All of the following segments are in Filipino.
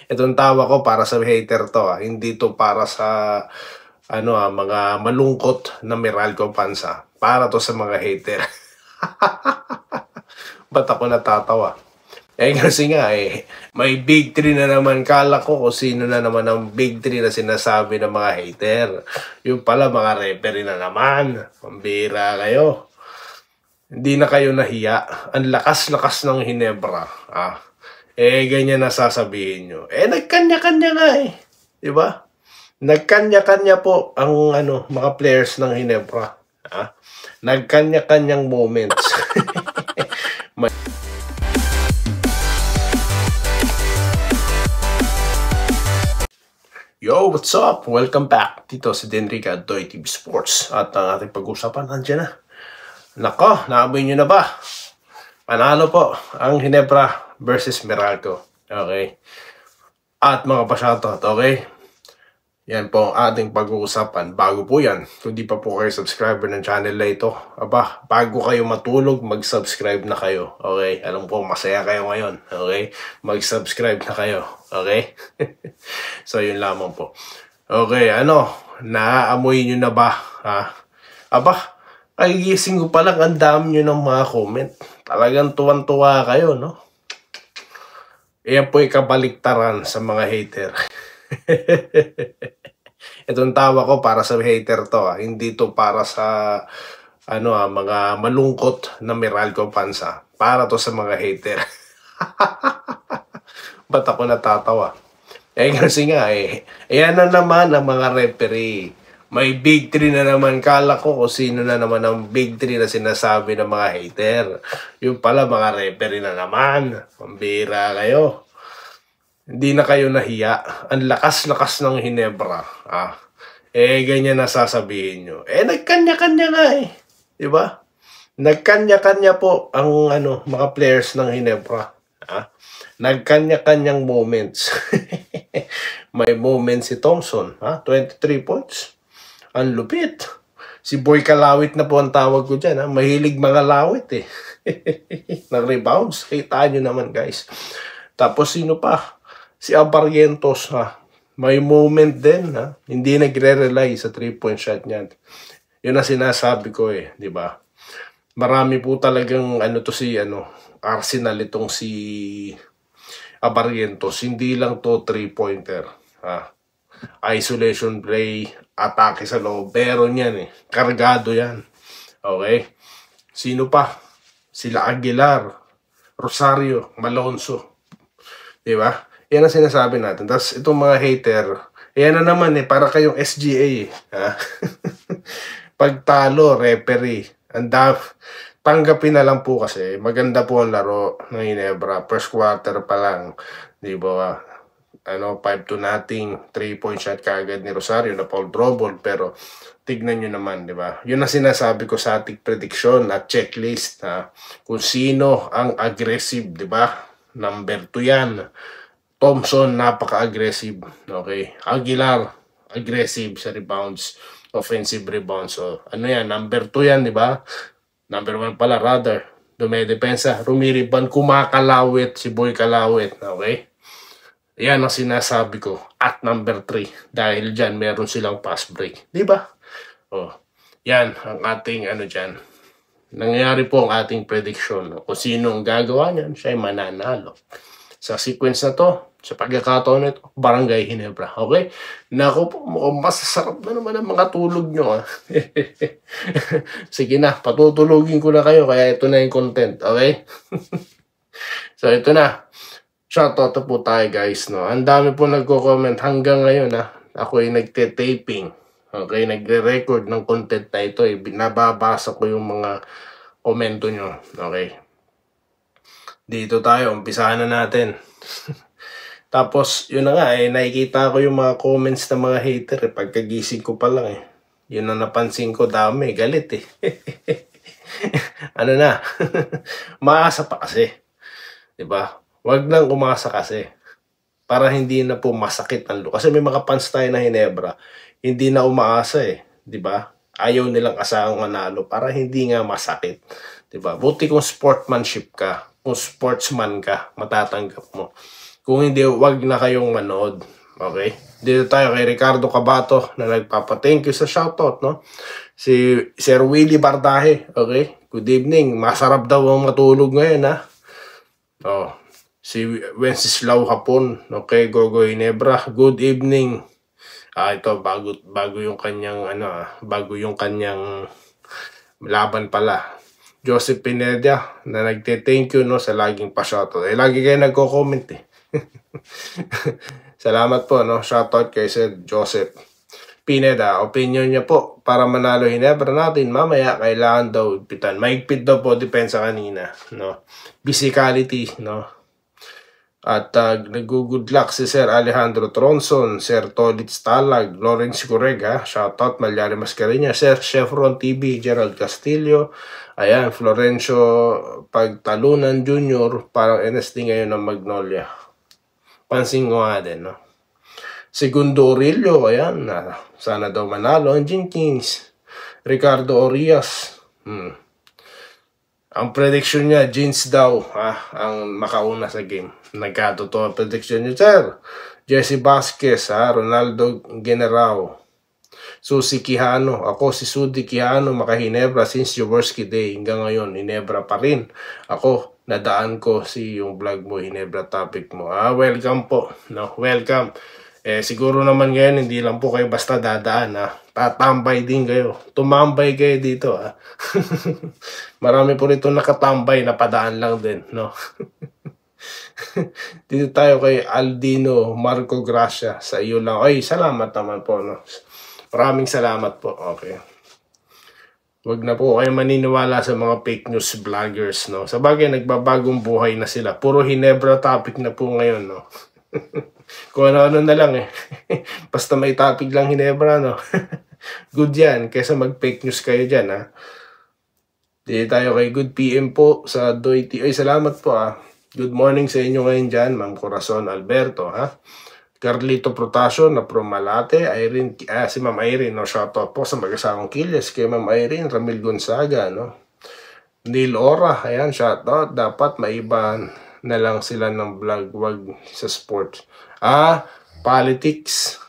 Itong tawa ko para sa hater to, hindi to para sa mga malungkot na Meralco fans. Para to sa mga hater. Ba't ako natatawa? Kasi nga may big three na naman. Kala ko kung sino na naman ang big three na sinasabi ng mga hater. Yung pala mga referee na naman. Pambira kayo. Hindi na kayo nahiya. Ang lakas-lakas ng Hinebra. Ganyan na sasabihin nyo. Nagkanya-kanya nga Diba? Nagkanya-kanya po ang mga players ng Hinebra. Nagkanya-kanyang moments. Yo, what's up? Welcome back dito sa Denrica Doy TV Sports. At ang ating pag-usapan nandiyan na. Nako, naamoy nyo na ba? Panalo po ang Hinebra versus Meralco. Okay. At mga pasyatot, okay? Yan po ang ating pag-uusapan. Bago po yan, kung di pa po kayo subscriber ng channel na ito, bago kayo matulog, mag-subscribe na kayo. Okay? Alam ko, masaya kayo ngayon. Okay? Mag-subscribe na kayo. Okay? So, yun lamang po. Okay, naaamoy nyo na ba? Kagigising ko pa lang, ang dami nyo ng mga comment. Talagang tuwan-tuwa kayo, no? Iyan po kabaliktaran sa mga hater. Itong tawa ko para sa hater to, hindi to para sa mga malungkot na Meralco fans. Para to sa mga hater. Ba't ako natatawa? Kasi nga ayan na naman ang mga referee. May big three na naman. Kala ko kung sino na naman ang big three na sinasabi ng mga hater. Yung pala mga referee na naman. Pambira kayo. Hindi na kayo nahiya. Ang lakas-lakas ng Hinebra. Ganyan na sasabihin nyo. Nagkanya-kanya nga Diba? Nagkanya-kanya po ang mga players ng Hinebra. Nagkanya-kanyang moments. May moments si Thompson. 23 points. Ang lupit. Si Boy Kalawit na po ang tawag ko dyan. Mahilig mga lawit Nag-rebounds. Kita nyo naman guys. Tapos sino pa? Si Abarrientos, may moment din, hindi nagre-rely sa 3-point shot niyan. Yun ang sinasabi ko di ba? Marami po talagang Arsenal itong si Abarrientos. Hindi lang to 3-pointer. Isolation play, atake sa loob. Meron yan Kargado yan. Okay? Sino pa? Sila Aguilar, Rosario, Malonzo. Di ba? Yan ang sinasabi natin. Tapos itong mga hater, yan na naman para kayong SGA Pagtalo, referee. Tanggapin na lang po kasi maganda po ang laro ng Hinebra. First quarter pa lang. Di ba? 5-0, 3-point shot kaagad ni Rosario na Paul Drobol. Pero tignan nyo naman, di ba? Yun ang sinasabi ko sa ating prediction at checklist. Kung sino ang aggressive, di ba? Number 2 yan. Thompson, napaka-aggressive. Okay. Aguilar, aggressive sa rebounds. Offensive rebounds. So, yan? Number 2 yan, di ba? Number 1 pala, rather. Dumedepensa. Rumiriban, kumakalawit. Si Boy Kalawit. Okay? Yan ang sinasabi ko. At number 3. Dahil dyan, meron silang pass break. Di ba? Yan ang ating dyan. Nangyayari po ang ating prediction. Kung sino ang gagawa niyan, siya ay mananalo. Sa sequence na to, sa pagkakataon nito, Barangay Hinebra. Okay? Naku po, masasarap na naman ang mga tulog nyo. Sige na, patutulogin ko na kayo, kaya ito na yung content. Okay? So, ito na. Shoutout po tayo guys. Ang dami po nagko-comment hanggang ngayon. Ako ay nagte-taping. Okay? Nagre-record ng content na ito. Binababasa ko yung mga komento nyo. Okay? Dito tayo, umpisahan na natin. Tapos, yun na nga nakikita ko yung mga comments ng mga hater pagkagising ko pa lang Yun ang napansin ko, dami, galit na, maasa pa kasi. Diba? Wag nang umasa kasi. Para hindi na po masakit ang Kasi may mga fans tayo na Hinebra, hindi na umaasa Diba? Ayaw nilang asahang manalo para hindi nga masakit. Diba? Buti kung sportsmanship ka. kung sportsman ka, matatanggap mo. Kung hindi, wag na kayong manood. Okay? Dito tayo kay Ricardo Cabato na nagpapa-thank you sa shoutout, no? Si Sir Willie Bardahe, okay? Good evening. Masarap daw ang matulog ngayon, ha? Oh, si Wenceslao Hapon, okay? Gogo Ginebra, good evening. Ito bago yung kanyang bago yung kanyang laban pala. Joseph Pineda na nagte-thank you, no, sa laging pa-shoutout. Lagi kayo nagko-comment eh. Salamat po, no? Shoutout kay Sir Joseph Pineda. Opinion niya po, para manalo Ginebra natin mamaya, kailangan daw ipitan. Maigpit daw po, depensa kanina, no? Physicality, no? At nag-good luck si Sir Alejandro Tronson, Sir Tolitz Talag, Lawrence Correga, shoutout Malyari Mascareña, Sir Chevron TV, Gerald Castillo, ayan, Florencio Pagtalunan Jr., parang NSD ngayon ng Magnolia. Pansin ko nga din, no? Segundo Aurelio, ayan, sana daw manalo ang Jenkins. Ricardo Orias, ang prediction niya, Jeans daw, ang makauna sa game. Nagkatotoo ang prediction niya, sir. Jesse Vasquez, Ronaldo Generao. Susi Quijano, ako si Sudi Quijano, maka-Ginebra since Jaworski Day. Hanggang ngayon, Ginebra pa rin. Ako, nadaan ko yung vlog mo, Ginebra topic mo. Welcome po. No, welcome. Siguro naman ngayon, hindi lang po kayo basta dadaan, tatambay din kayo. Tumambay kayo dito, Marami po rito nakatambay, napadaan lang din, no? Dito tayo kay Aldino Marco Gracia. Sa iyo lang. Ay, salamat naman po, no? Maraming salamat po. Okay. Huwag na po kayo maniniwala sa mga fake news vloggers, no? Sa bagay, nagbabagong buhay na sila. Puro Ginebra topic na po ngayon, no? Kung ano-ano na lang eh. Basta may topic lang Ginebra, no? Good yan. Kesa mag-fake news kayo dyan, ha? Dito tayo kay Good PM po sa Doity. Ay, salamat po, Good morning sa inyo ngayon dyan, Ma'am Corazon Alberto, Carlito Protasio na from Malate. Irene, si Ma'am Irene, no? Shoutout po sa mag-asawang Kiles. Kay Ma'am Irene, Ramil Gonzaga, no? Neil Ora, ayan, shoutout. Dapat maiba na lang sila ng vlog, wag sa sports. Politics.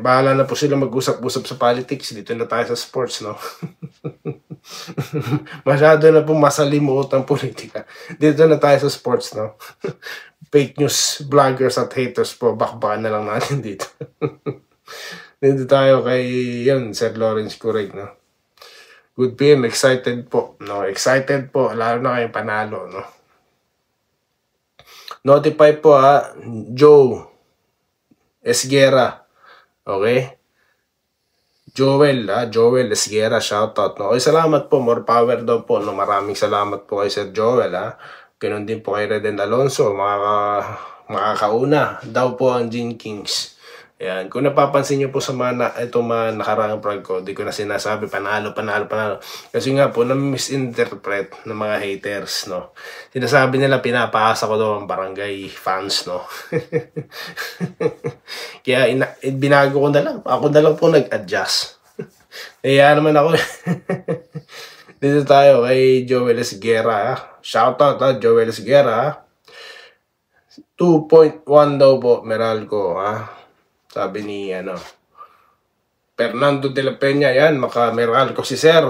Bahala na po sila mag-usap-usap sa politics. Dito na tayo sa sports, no? Masyado na po masalimuot ang politika. Dito na tayo sa sports, no? Fake news vloggers at haters po, bakbakan na lang natin dito. Dito tayo kay Sir Lawrence Correg, no? Good PM, excited po, no? Excited po, lalo na kayong panalo, no? Notify po, Joe Esguera. Okay? Joel Esguera, shoutout, no? Ay, salamat po, more power daw po, no? Maraming salamat po kay Sir Joel, Ganun din po kay Reden Alonso, makakauna daw po ang Jenkins. Ayan, kung napapansin niyo po sa itong mga nakaraang vlog ko, di ko na sinasabi panalo. Kasi nga po, na-misinterpret ng mga haters, no? Sinasabi nila pinapaasa ko daw ang barangay fans, no? Kaya binago ko na lang. Ako na lang po nag-adjust. Kaya naman ako. Dito tayo kay Joel Esguera, Shoutout, Joel Esguera, 2.1 daw po, Meralco, Sabi ni, Fernando de la Peña, yan, maka-Meralco si Sir.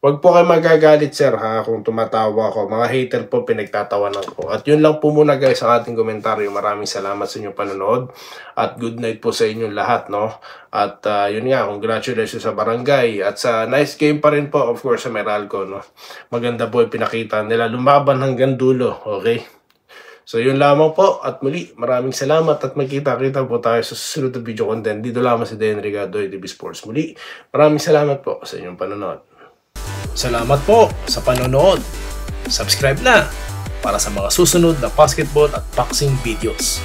Huwag po kayo magagalit, Sir, kung tumatawa ako. Mga hater po, pinagtatawanan ko. At yun lang po muna, guys, ang ating komentaryo. Maraming salamat sa inyong panonood. At good night po sa inyong lahat, no? At yun nga, congratulations sa barangay. At sa nice game pa rin po, of course, sa Meralco, no? Maganda po yung pinakita nila. Lumaban hanggang dulo, okay? So yun lamang po, at muli maraming salamat at magkita-kita po tayo sa susunod na video content. Dito lamang si Denry Gadoy, DB Sports. Muli maraming salamat po sa inyong panonood. Salamat po sa panonood. Subscribe na para sa mga susunod na basketball at boxing videos.